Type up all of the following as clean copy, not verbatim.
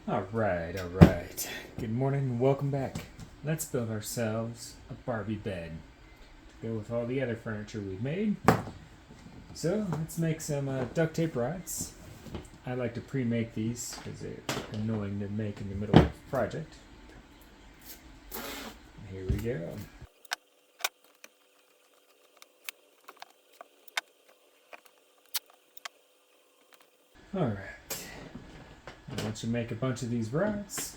Alright. Good morning and welcome back. Let's build ourselves a Barbie bed to go with all the other furniture we've made. So let's make some duct tape rods. I like to pre-make these because they're annoying to make in the middle of a project. Here we go. Alright. Once you make a bunch of these rods,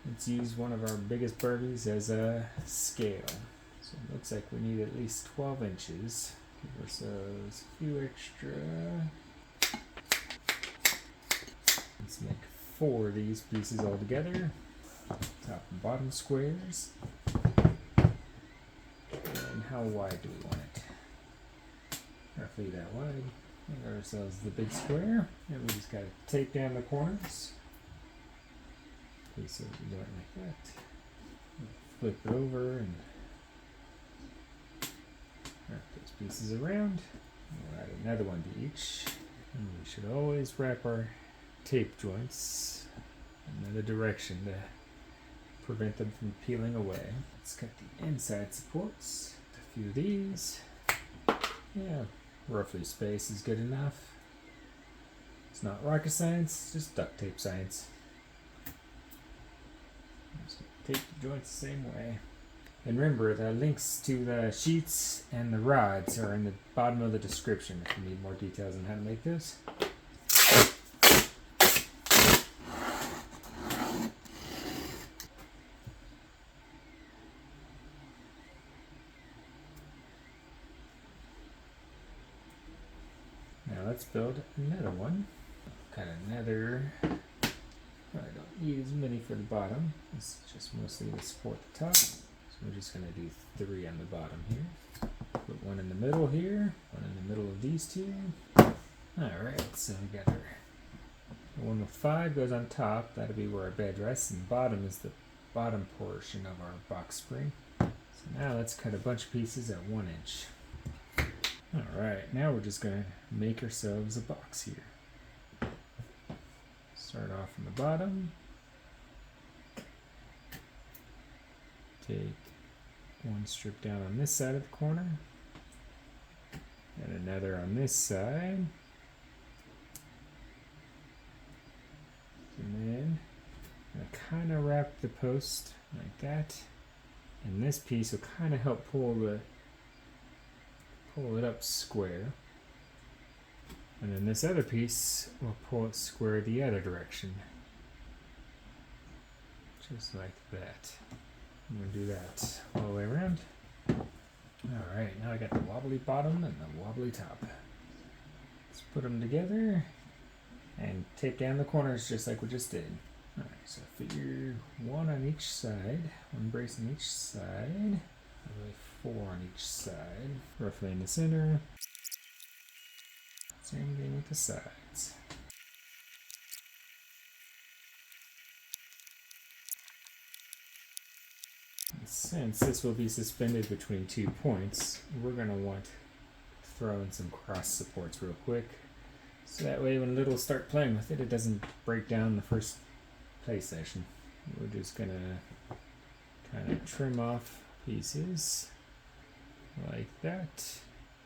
let's use one of our biggest Barbies as a scale. So it looks like we need at least 12 inches. Give ourselves a few extra. Let's make 4 of these pieces all together. Top and bottom squares. And how wide do we want it? Roughly that wide. Give ourselves the big square. And we just gotta tape down the corners. Okay, so we do it like that. Flip it over and wrap those pieces around. We'll add another one to each. And we should always wrap our tape joints in another direction to prevent them from peeling away. Let's cut the inside supports. A few of these. Yeah, roughly space is good enough. It's not rocket science, it's just duct tape science. Just tape the joints the same way. And remember, the links to the sheets and the rods are in the bottom of the description if you need more details on how to make this. Now let's build another one. Got another. I don't need as many for the bottom. This is just mostly to support the top. So we're just going to do 3 on the bottom here. Put one in the middle here, one in the middle of these two. Alright, so we got our the one with 5 goes on top. That'll be where our bed rests, and bottom is the bottom portion of our box spring. So now let's cut a bunch of pieces at 1 inch. Alright, now we're just going to make ourselves a box here. Start off from the bottom. Take one strip down on this side of the corner. And another on this side. And then I kind of wrap the post like that. And this piece will kind of help pull it up square. And then this other piece will pull it square the other direction. Just like that. I'm going to do that all the way around. Alright, now I got the wobbly bottom and the wobbly top. Let's put them together and tape down the corners just like we just did. Alright, so figure 1 on each side, 1 brace on each side, probably 4 on each side, roughly in the center. Same thing with the sides. And since this will be suspended between 2 points, we're going to want to throw in some cross supports real quick. So that way when Little start playing with it, it doesn't break down the first play session. We're just going to kind of trim off pieces like that.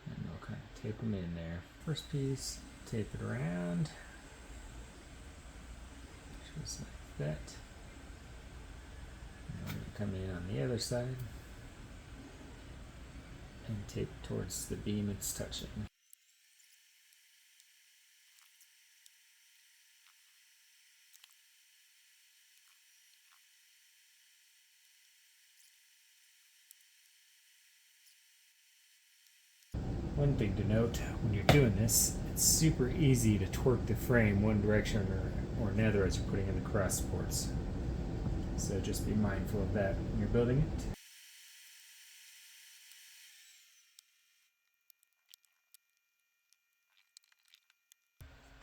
And we'll kind of tape them in there. First piece, tape it around. Just like that. And I'm going to come in on the other side. And tape towards the beam it's touching. One thing to note, when you're doing this, it's super easy to torque the frame one direction or another as you're putting in the cross supports. So just be mindful of that when you're building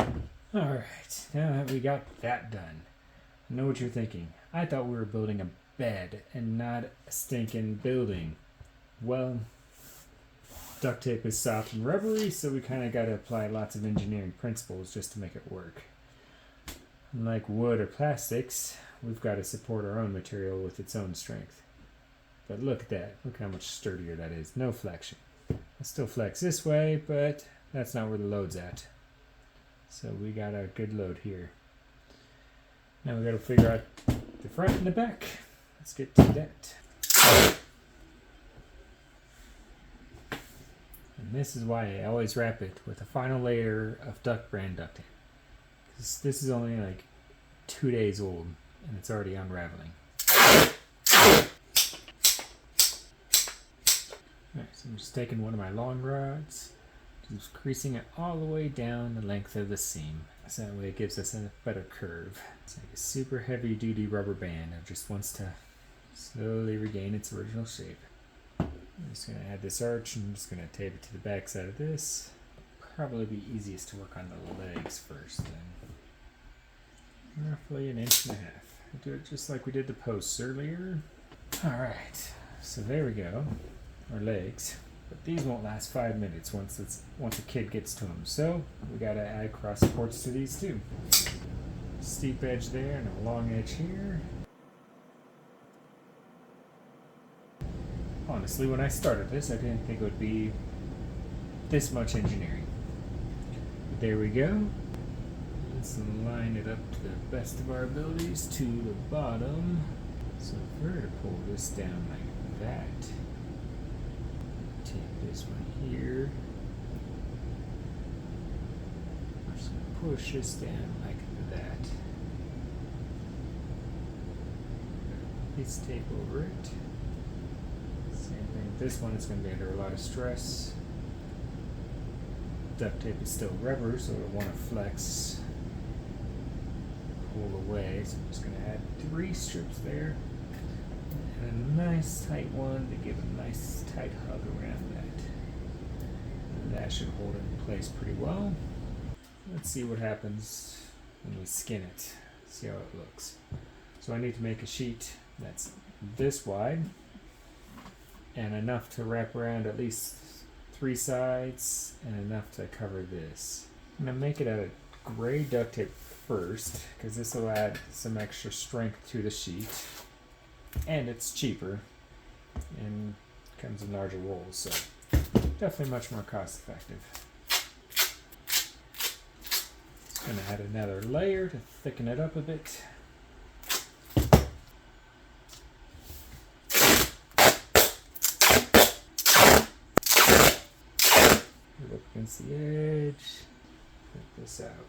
it. Alright, now that we got that done, I know what you're thinking. I thought we were building a bed and not a stinking building. Well, duct tape is soft and rubbery, so we kind of got to apply lots of engineering principles just to make it work. Unlike wood or plastics, we've got to support our own material with its own strength. But look at that. Look how much sturdier that is. No flexion. I'll still flex this way, but that's not where the load's at. So we got a good load here. Now we got to figure out the front and the back. Let's get to that. And this is why I always wrap it with a final layer of Duct brand duct tape. This is only like 2 days old and it's already unraveling. Alright, so I'm just taking one of my long rods, just creasing it all the way down the length of the seam. So that way it gives us a better curve. It's like a super heavy duty rubber band that just wants to slowly regain its original shape. I'm just going to add this arch and I'm just going to tape it to the back side of this. Probably be easiest to work on the legs first then. Roughly 1.5 inches. Do it just like we did the posts earlier. Alright, so there we go. Our legs. But these won't last 5 minutes once a kid gets to them. So we got to add cross supports to these too. Steep edge there and a long edge here. Honestly, when I started this, I didn't think it would be this much engineering. But there we go. Let's line it up to the best of our abilities to the bottom. So if we were to pull this down like that, take this one here, I'm just going to push this down like that. Piece of tape over it. Same thing with this one, it's going to be under a lot of stress. Duct tape is still rubber, so it'll want to flex, pull away. So I'm just going to add 3 strips there. And a nice tight one to give a nice tight hug around that. And that should hold it in place pretty well. Let's see what happens when we skin it. See how it looks. So I need to make a sheet that's this wide and enough to wrap around at least 3 sides and enough to cover this. I'm going to make it out of gray duct tape first because this will add some extra strength to the sheet. And it's cheaper and comes in larger rolls, so definitely much more cost effective. Just going to add another layer to thicken it up a bit. Put it up against the edge, put this out.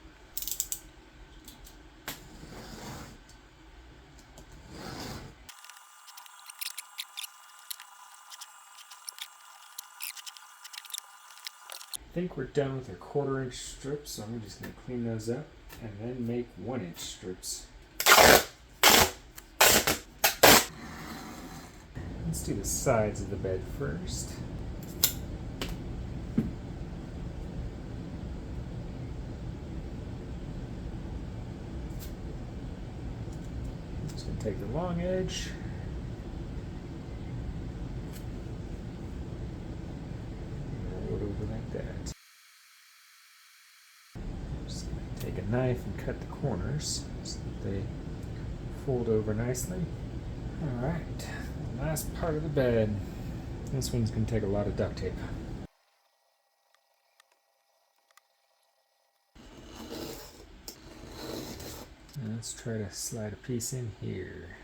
I think we're done with our 1/4 inch strips, so I'm just going to clean those up and then make 1 inch strips. Let's do the sides of the bed first. I'm just going to take the long edge. That. I'm just going to take a knife and cut the corners so that they fold over nicely. Alright, the last part of the bed. This one's going to take a lot of duct tape. And let's try to slide a piece in here.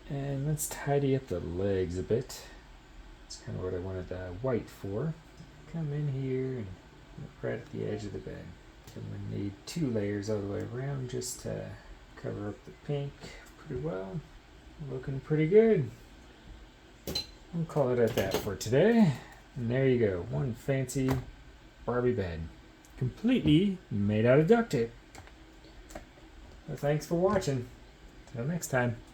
And let's tidy up the legs a bit. That's kind of what I wanted the white for. Come in here and right at the edge of the bed. I'm going to need 2 layers all the way around just to cover up the pink pretty well. Looking pretty good. We'll call it at that for today. And there you go, one fancy Barbie bed. Completely made out of duct tape. Well, thanks for watching. Till next time.